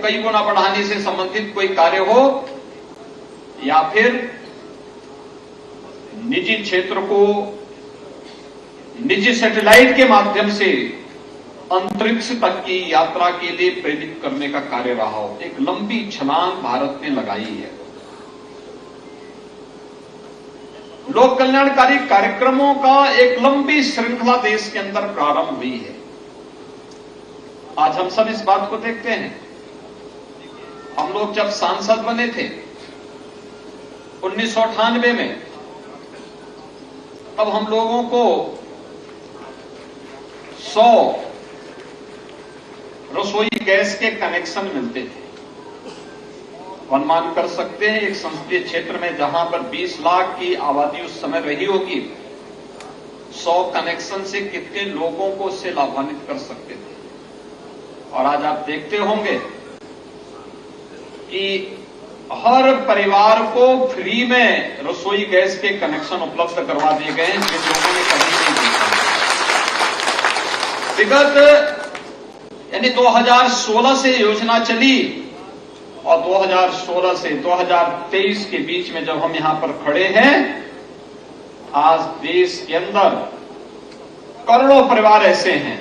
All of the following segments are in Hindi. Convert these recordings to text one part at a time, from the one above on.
कई गुना बढ़ाने से संबंधित कोई कार्य हो या फिर निजी क्षेत्र को निजी सैटेलाइट के माध्यम से अंतरिक्ष तक की यात्रा के लिए प्रेरित करने का कार्य रहा हो, एक लंबी छलांग भारत ने लगाई है। लोक कल्याणकारी कार्यक्रमों का एक लंबी श्रृंखला देश के अंदर प्रारंभ हुई है। आज हम सब इस बात को देखते हैं। हम लोग जब सांसद बने थे 1998 में, तब हम लोगों को 100 रसोई गैस के कनेक्शन मिलते थे। अनुमान कर सकते हैं एक संसदीय क्षेत्र में जहां पर 20 लाख की आबादी उस समय रही होगी, 100 कनेक्शन से कितने लोगों को उससे लाभान्वित कर सकते थे। और आज आप देखते होंगे कि हर परिवार को फ्री में रसोई गैस के कनेक्शन उपलब्ध करवा दिए गए हैं, जिन लोगों ने कभी नहीं देखा। विगत यानी 2016 से योजना चली और 2016 से 2023 के बीच में जब हम यहां पर खड़े हैं, आज देश के अंदर करोड़ों परिवार ऐसे हैं।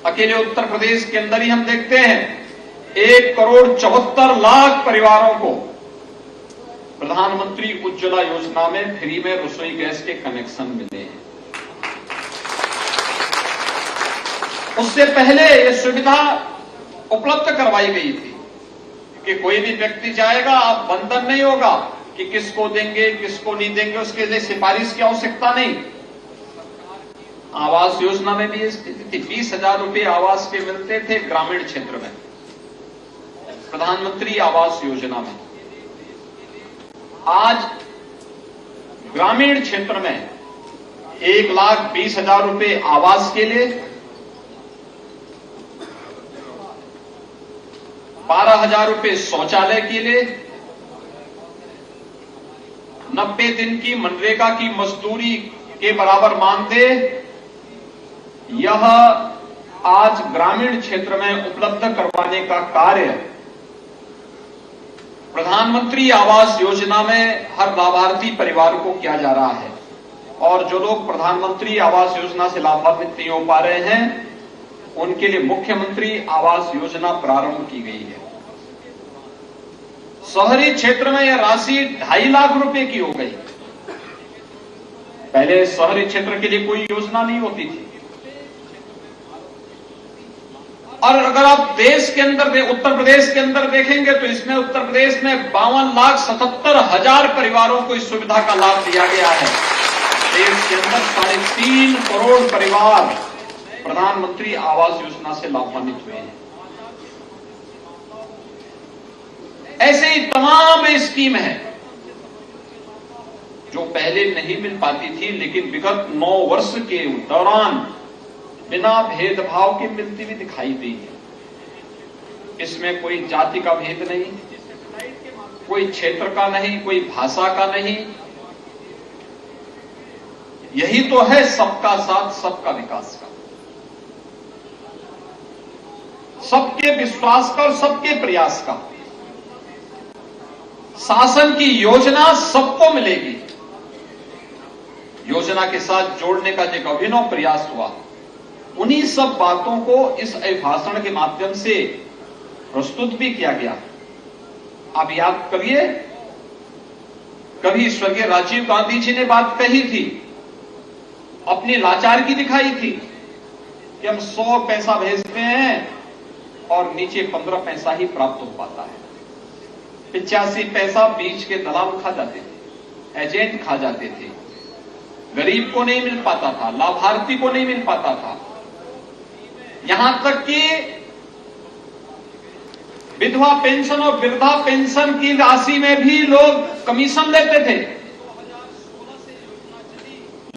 अकेले उत्तर प्रदेश के अंदर ही हम देखते हैं 1,74,00,000 परिवारों को प्रधानमंत्री उज्ज्वला योजना में फ्री में रसोई गैस के कनेक्शन मिले हैं। उससे पहले ये सुविधा उपलब्ध करवाई गई थी कि कोई भी व्यक्ति जाएगा, अब बंधन नहीं होगा कि किसको देंगे किसको नहीं देंगे, उसके लिए सिफारिश की आवश्यकता नहीं। आवास योजना में भी ये स्थिति थी। 20,000 रुपये आवास के मिलते थे ग्रामीण क्षेत्र में, प्रधानमंत्री आवास योजना में। आज ग्रामीण क्षेत्र में 1,20,000 रुपये आवास के लिए, 12,000 रुपये शौचालय के लिए, 90 दिन की मनरेगा की मजदूरी के बराबर मानदेय, यह आज ग्रामीण क्षेत्र में उपलब्ध करवाने का कार्य प्रधानमंत्री आवास योजना में हर लाभार्थी परिवार को किया जा रहा है। और जो लोग प्रधानमंत्री आवास योजना से लाभान्वित नहीं हो पा रहे हैं, उनके लिए मुख्यमंत्री आवास योजना प्रारंभ की गई है। शहरी क्षेत्र में यह राशि 2.5 लाख रुपए की हो गई। पहले शहरी क्षेत्र के लिए कोई योजना नहीं होती थी। और अगर आप देश के अंदर उत्तर प्रदेश के अंदर देखेंगे तो इसमें उत्तर प्रदेश में 52,77,000 परिवारों को इस सुविधा का लाभ दिया गया है। देश के अंदर 3.5 करोड़ परिवार प्रधानमंत्री आवास योजना से लाभान्वित हुए हैं। ऐसे ही तमाम स्कीम है जो पहले नहीं मिल पाती थी, लेकिन विगत 9 वर्ष के दौरान बिना भेदभाव के मिलती हुई दिखाई दी है। इसमें कोई जाति का भेद नहीं, कोई क्षेत्र का नहीं, कोई भाषा का नहीं। यही तो है सबका साथ सबका विकास का, सबके विश्वास का और सबके प्रयास का। शासन की योजना सबको मिलेगी। योजना के साथ जोड़ने का जो अभिनव प्रयास हुआ, उन्हीं सब बातों को इस अभिभाषण के माध्यम से प्रस्तुत भी किया गया। आप याद करिए, कभी स्वर्गीय राजीव गांधी जी ने बात कही थी, अपनी लाचारगी दिखाई थी कि हम 100 पैसा भेजते हैं और नीचे 15 पैसा ही प्राप्त हो पाता है। 85 पैसा बीच के दलाल खा जाते थे, एजेंट खा जाते थे, गरीब को नहीं मिल पाता था, लाभार्थी को नहीं मिल पाता था। यहां तक कि विधवा पेंशन और वृद्धा पेंशन की राशि में भी लोग कमीशन लेते थे।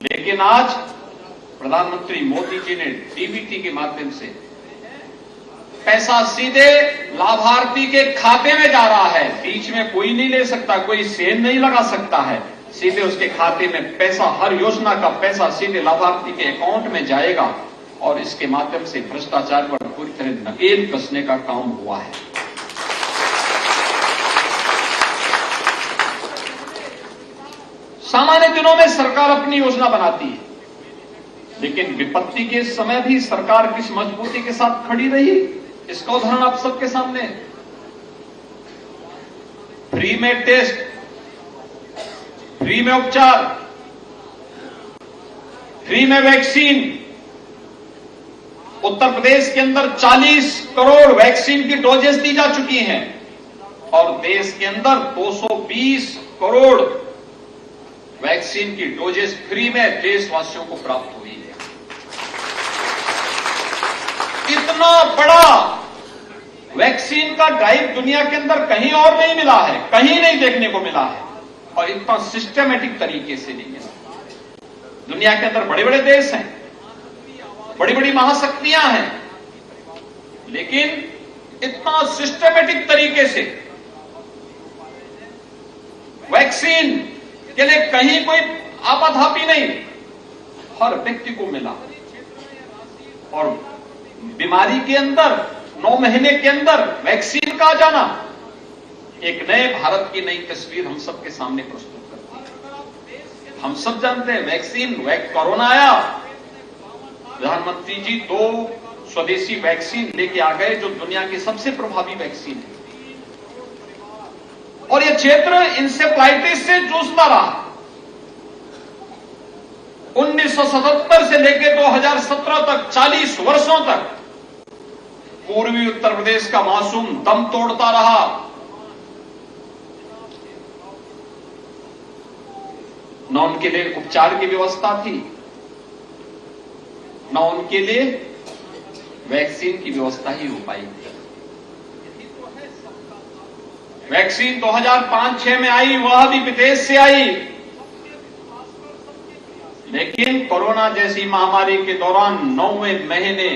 लेकिन आज प्रधानमंत्री मोदी जी ने डीबीटी के माध्यम से पैसा सीधे लाभार्थी के खाते में जा रहा है। बीच में कोई नहीं ले सकता, कोई सेल नहीं लगा सकता है। सीधे उसके खाते में पैसा, हर योजना का पैसा सीधे लाभार्थी के अकाउंट में जाएगा और इसके माध्यम से भ्रष्टाचार पर पूरी तरह नकेल कसने का काम हुआ है। सामान्य दिनों में सरकार अपनी योजना बनाती है, लेकिन विपत्ति के समय भी सरकार किस मजबूती के साथ खड़ी रही, इसका उदाहरण आप सबके सामने है। फ्री में टेस्ट, फ्री में उपचार, फ्री में वैक्सीन। उत्तर प्रदेश के अंदर 40 करोड़ वैक्सीन की डोजेस दी जा चुकी हैं और देश के अंदर 220 करोड़ वैक्सीन की डोजेस फ्री में देशवासियों को प्राप्त हुई है। इतना बड़ा वैक्सीन का ड्राइव दुनिया के अंदर कहीं और नहीं मिला है, कहीं नहीं देखने को मिला है और इतना सिस्टमेटिक तरीके से नहीं मिला। दुनिया के अंदर बड़े बड़े देश हैं, बड़ी बड़ी महाशक्तियां हैं, लेकिन इतना सिस्टमेटिक तरीके से वैक्सीन के लिए कहीं कोई आपाधापी नहीं, हर व्यक्ति को मिला। और बीमारी के अंदर 9 महीने के अंदर वैक्सीन का आ जाना एक नए भारत की नई तस्वीर हम सबके सामने प्रस्तुत करती है। हम सब जानते हैं वैक्सीन, कोरोना आया, प्रधानमंत्री जी 2 स्वदेशी वैक्सीन लेके आ गए जो दुनिया की सबसे प्रभावी वैक्सीन है और यह क्षेत्र इंसेफ्लाइटिस से जूझता रहा। 1977 से लेकर 2017 तक 40 वर्षों तक पूर्वी उत्तर प्रदेश का मासूम दम तोड़ता रहा। न उनके लिए उपचार की व्यवस्था थी, न उनके लिए वैक्सीन की व्यवस्था ही हो पाई। वैक्सीन 2005-6 में आई, वह भी विदेश से आई, लेकिन कोरोना जैसी महामारी के दौरान 9वें महीने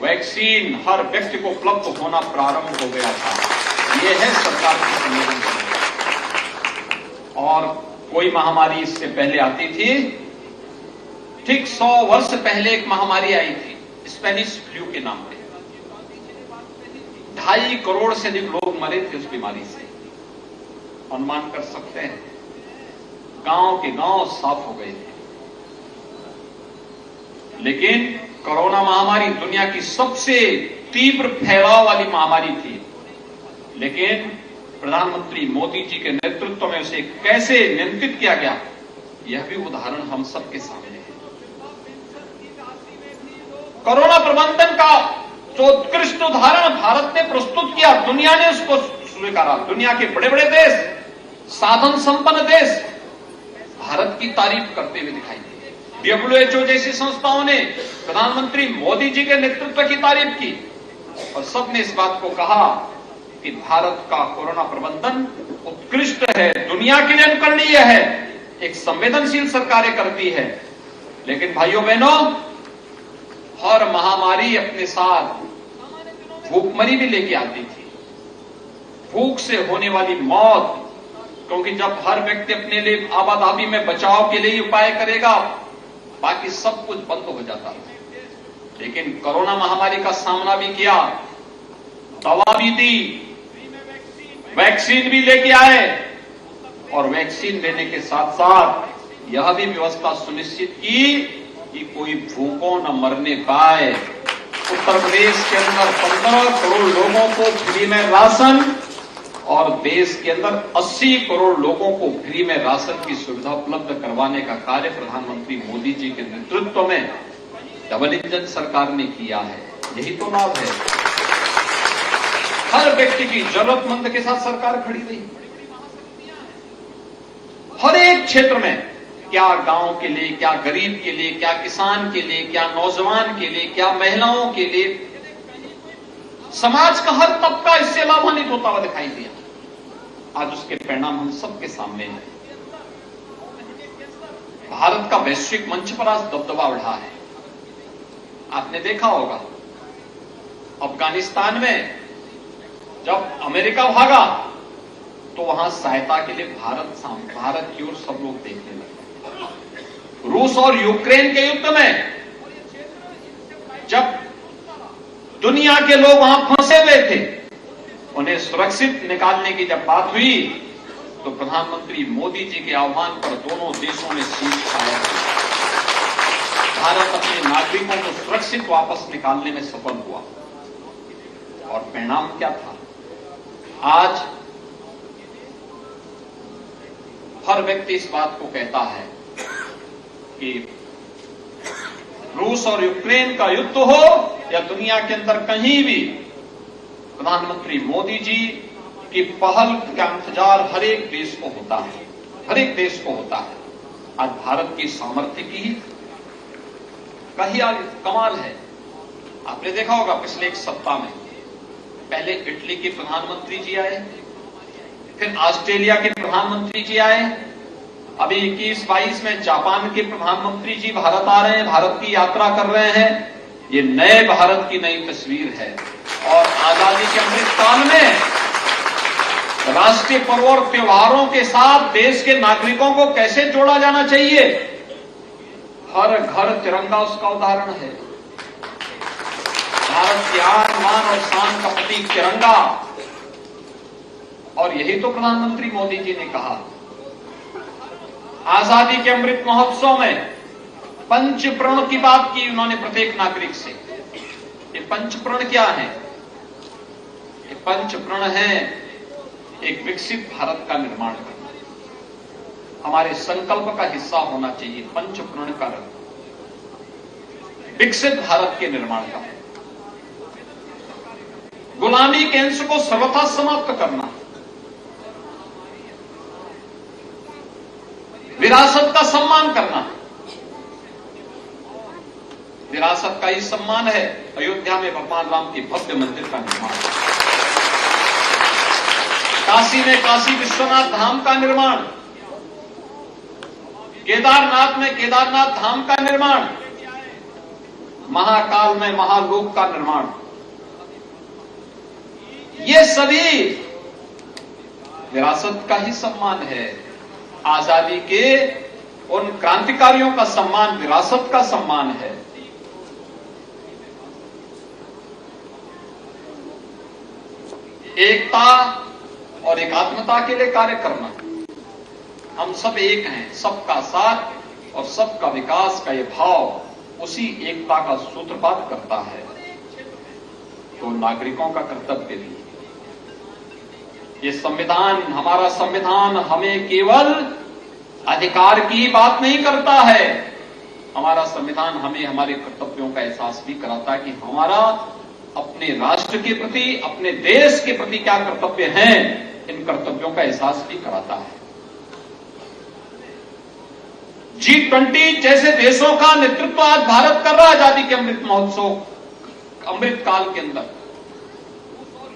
वैक्सीन हर व्यक्ति को उपलब्ध होना प्रारंभ हो गया था। यह है सरकार की संवेदनशीलता। और कोई महामारी इससे पहले आती थी, ठीक 100 वर्ष पहले एक महामारी आई थी स्पेनिश फ्लू के नाम पे। 2.5 करोड़ से अधिक लोग मरे थे उस बीमारी से। अनुमान कर सकते हैं, गांव के गांव साफ हो गए थे। लेकिन कोरोना महामारी दुनिया की सबसे तीव्र फैलाव वाली महामारी थी, लेकिन प्रधानमंत्री मोदी जी के नेतृत्व में उसे कैसे नियंत्रित किया गया, यह भी उदाहरण हम सबके सामने है। कोरोना प्रबंधन का जो उत्कृष्ट उदाहरण भारत ने प्रस्तुत किया, दुनिया ने उसको स्वीकारा। दुनिया के बड़े बड़े देश, साधन संपन्न देश भारत की तारीफ करते हुए दिखाई दिए। WHO जैसी संस्थाओं ने प्रधानमंत्री मोदी जी के नेतृत्व की तारीफ की और सबने इस बात को कहा कि भारत का कोरोना प्रबंधन उत्कृष्ट है, दुनिया के लिए अनुकरणीय है, एक संवेदनशील सरकारें करती है। लेकिन भाइयों बहनों, हर महामारी अपने साथ भूखमरी भी लेके आती थी। भूख से होने वाली मौत, क्योंकि जब हर व्यक्ति अपने लिए आबादी में बचाव के लिए उपाय करेगा, बाकी सब कुछ बंद हो जाता है। लेकिन कोरोना महामारी का सामना भी किया, दवा भी दी, वैक्सीन भी लेके आए और वैक्सीन लेने के साथ साथ यह भी व्यवस्था सुनिश्चित की कि कोई भूखों न मरने पाए। उत्तर प्रदेश के अंदर 15 करोड़ लोगों को फ्री में राशन और देश के अंदर 80 करोड़ लोगों को फ्री में राशन की सुविधा उपलब्ध करवाने का कार्य प्रधानमंत्री मोदी जी के नेतृत्व में डबल इंजन सरकार ने किया है। यही तो लाभ है। हर व्यक्ति की जरूरतमंद के साथ सरकार खड़ी रही। हर एक क्षेत्र में, क्या गांव के लिए, क्या गरीब के लिए, क्या किसान के लिए, क्या नौजवान के लिए, क्या महिलाओं के लिए, समाज का हर तबका इससे लाभान्वित होता हुआ दिखाई दिया। आज उसके परिणाम हम सबके सामने हैं। भारत का वैश्विक मंच पर आज दबदबा बढ़ा है। आपने देखा होगा अफगानिस्तान में जब अमेरिका भागा तो वहां सहायता के लिए भारत की ओर सब लोग देखने लगे। रूस और यूक्रेन के युद्ध में जब दुनिया के लोग वहां फंसे हुए थे, उन्हें सुरक्षित निकालने की जब बात हुई तो प्रधानमंत्री मोदी जी के आह्वान पर दोनों देशों ने शीश खाया। भारत अपने नागरिकों को सुरक्षित वापस निकालने में सफल हुआ। और परिणाम क्या था? आज हर व्यक्ति इस बात को कहता है कि रूस और यूक्रेन का युद्ध हो या दुनिया के अंदर कहीं भी, प्रधानमंत्री मोदी जी की पहल का इंतजार हर एक देश को होता है, हर एक देश को होता है। आज भारत की सामर्थ्य की कमाल है। आपने देखा होगा पिछले एक सप्ताह में पहले इटली के प्रधानमंत्री जी आए, फिर ऑस्ट्रेलिया के प्रधानमंत्री जी आए, अभी 21-22 में जापान के प्रधानमंत्री जी भारत आ रहे हैं, भारत की यात्रा कर रहे हैं। ये नए भारत की नई तस्वीर है। और आजादी के अमृत काल में राष्ट्रीय पर्व और त्योहारों के साथ देश के नागरिकों को कैसे जोड़ा जाना चाहिए, हर घर तिरंगा उसका उदाहरण है। भारत की आन मान और शान का प्रतीक तिरंगा। और यही तो प्रधानमंत्री मोदी जी ने कहा आजादी के अमृत महोत्सव में, पंचप्रण की बात की उन्होंने प्रत्येक नागरिक से। ये पंचप्रण क्या है? ये पंचप्रण है एक विकसित भारत का निर्माण करना, हमारे संकल्प का हिस्सा होना चाहिए। पंचप्रण का विकसित भारत के निर्माण का, गुलामी के अंश को सर्वथा समाप्त करना, विरासत का सम्मान करना। विरासत का ही सम्मान है अयोध्या में भगवान राम के भव्य मंदिर का निर्माण, काशी में काशी विश्वनाथ धाम का निर्माण, केदारनाथ में केदारनाथ धाम का निर्माण, महाकाल में महालोक का निर्माण। ये सभी विरासत का ही सम्मान है। आजादी के उन क्रांतिकारियों का सम्मान विरासत का सम्मान है। एकता और एकात्मता के लिए कार्य करना। हम सब एक हैं, सबका साथ और सबका विकास का ये भाव उसी एकता का सूत्रपात करता है। तो नागरिकों का कर्तव्य भी, ये संविधान, हमारा संविधान हमें केवल अधिकार की बात नहीं करता है, हमारा संविधान हमें हमारे कर्तव्यों का एहसास भी कराता है कि हमारा अपने राष्ट्र के प्रति, अपने देश के प्रति क्या कर्तव्य हैं, इन कर्तव्यों का एहसास भी कराता है। G20 जैसे देशों का नेतृत्व आज भारत कर रहा है आजादी के अमृत महोत्सव, अमृत काल के अंदर।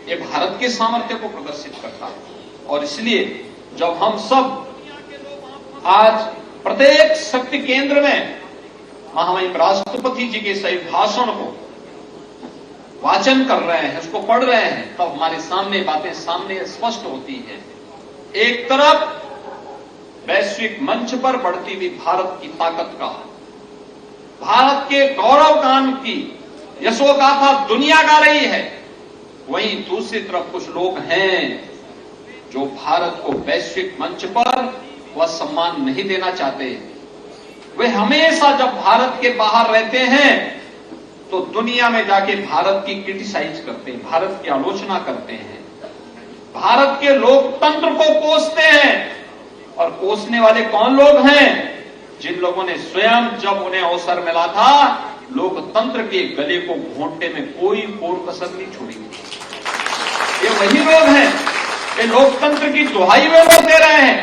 ये भारत के सामर्थ्य को प्रदर्शित करता है। और इसलिए जब हम सब आज प्रत्येक शक्ति केंद्र में महामहिम राष्ट्रपति जी के सही भाषण को वाचन कर रहे हैं, उसको पढ़ रहे हैं, तब हमारे सामने बातें सामने स्पष्ट होती है। एक तरफ वैश्विक मंच पर बढ़ती हुई भारत की ताकत का, भारत के गौरव गान की यशोगाथा दुनिया गा रही है, वहीं दूसरी तरफ कुछ लोग हैं जो भारत को वैश्विक मंच पर वह सम्मान नहीं देना चाहते। वे हमेशा जब भारत के बाहर रहते हैं तो दुनिया में जाके भारत की क्रिटिसाइज करते हैं, भारत की आलोचना करते हैं, भारत के लोकतंत्र को कोसते हैं। और कोसने वाले कौन लोग हैं? जिन लोगों ने स्वयं जब उन्हें अवसर मिला था लोकतंत्र के गले को घोंटने में कोई कोर कसर नहीं छोड़ी। ये वही लोग हैं, ये लोकतंत्र की दुहाई वे लोग दे रहे हैं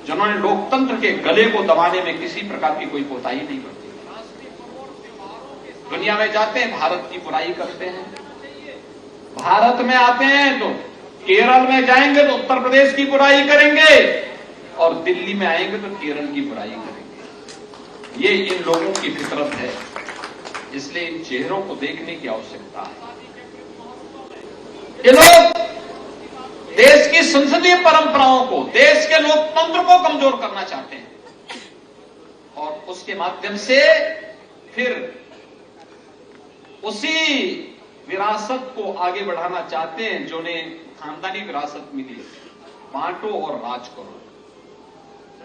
जिन्होंने लोकतंत्र के गले को दबाने में किसी प्रकार की कोई कोताही नहीं करती। दुनिया में जाते हैं भारत की बुराई करते हैं, भारत में आते हैं तो केरल में जाएंगे तो उत्तर प्रदेश की बुराई करेंगे और दिल्ली में आएंगे तो केरल की बुराई करेंगे। ये इन लोगों की फितरत है, इसलिए इन चेहरों को देखने की आवश्यकता है। ये लोग देश की संसदीय परंपराओं को, देश के लोकतंत्र को कमजोर करना चाहते हैं और उसके माध्यम से फिर उसी विरासत को आगे बढ़ाना चाहते हैं जो उन्हें खानदानी विरासत मिली, बांटो और राज करो।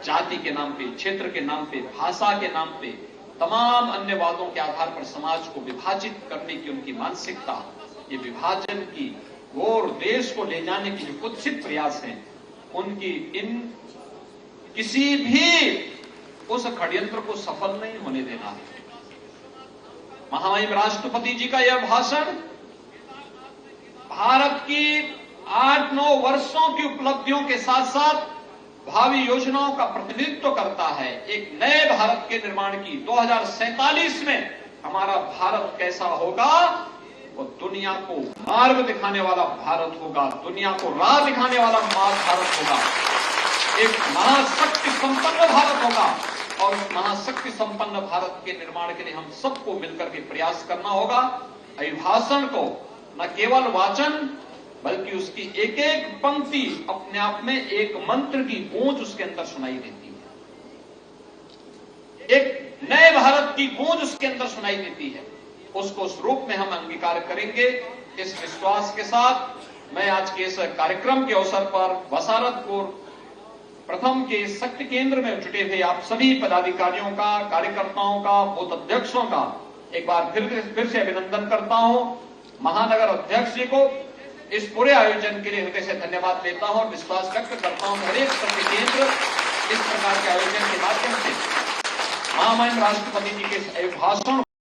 जाति के नाम पे, क्षेत्र के नाम पे, भाषा के नाम पे, तमाम अन्य वादों के आधार पर समाज को विभाजित करने की उनकी मानसिकता, ये विभाजन की और देश को ले जाने की जो कुत्सित प्रयास हैं, उनकी इन किसी भी उस षड्यंत्र को सफल नहीं होने देना है। महामहिम राष्ट्रपति जी का यह भाषण भारत की 8-9 वर्षों की उपलब्धियों के साथ साथ भावी योजनाओं का प्रतिनिधित्व करता है। एक नए भारत के निर्माण की 2047 में हमारा भारत कैसा होगा, वो दुनिया को मार्ग दिखाने वाला भारत होगा, दुनिया को राह दिखाने वाला भारत होगा, एक महाशक्ति संपन्न भारत होगा। और उस महाशक्ति संपन्न भारत के निर्माण के लिए हम सबको मिलकर के प्रयास करना होगा। अभिभाषण को न केवल वाचन बल्कि उसकी एक एक पंक्ति अपने आप में एक मंत्र की गूंज उसके अंदर सुनाई देती है, एक नए भारत की गूंज उसके अंदर सुनाई देती है। उसको उस रूप में हम अंगीकार करेंगे। इस विश्वास के साथ मैं आज के इस कार्यक्रम के अवसर पर बसारतपुर प्रथम के शक्ति केंद्र में जुटे हुए आप सभी पदाधिकारियों का, कार्यकर्ताओं का, बूथ अध्यक्षों का एक बार फिर से अभिनंदन करता हूं। महानगर अध्यक्ष जी को इस पूरे आयोजन के लिए हृदय से धन्यवाद देता हूं और विश्वास व्यक्त करता हूं हर एक शक्ति केंद्र इस प्रकार के आयोजन के माध्यम से महामहिम राष्ट्रपति जी के भाषण